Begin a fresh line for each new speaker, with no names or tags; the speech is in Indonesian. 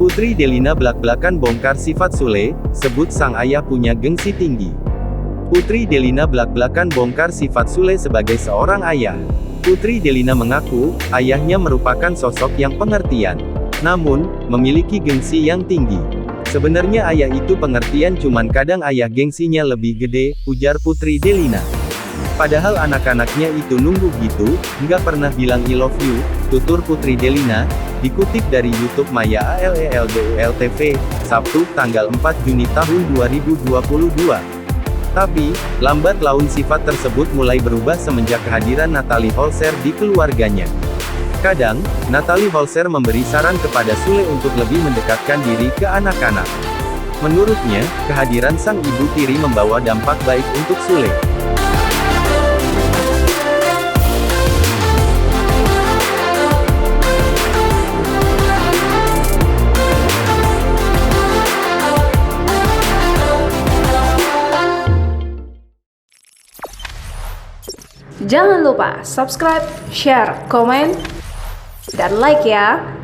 Putri Delina blak-blakan bongkar sifat Sule, sebut sang ayah punya gengsi tinggi. Putri Delina blak-blakan bongkar sifat Sule sebagai seorang ayah. Putri Delina mengaku, ayahnya merupakan sosok yang pengertian, namun, memiliki gengsi yang tinggi. Sebenarnya ayah itu pengertian, cuman kadang ayah gengsinya lebih gede, ujar Putri Delina. Padahal anak-anaknya itu nunggu gitu, nggak pernah bilang I love you, tutur Putri Delina, dikutip dari YouTube Maya ALELDULTV, Sabtu, tanggal 4 Juni tahun 2022. Tapi, lambat laun sifat tersebut mulai berubah semenjak kehadiran Natalie Holzer di keluarganya. Kadang, Natalie Holzer memberi saran kepada Sule untuk lebih mendekatkan diri ke anak-anak. Menurutnya, kehadiran sang ibu tiri membawa dampak baik untuk Sule.
Jangan lupa subscribe, share, komen, dan like ya.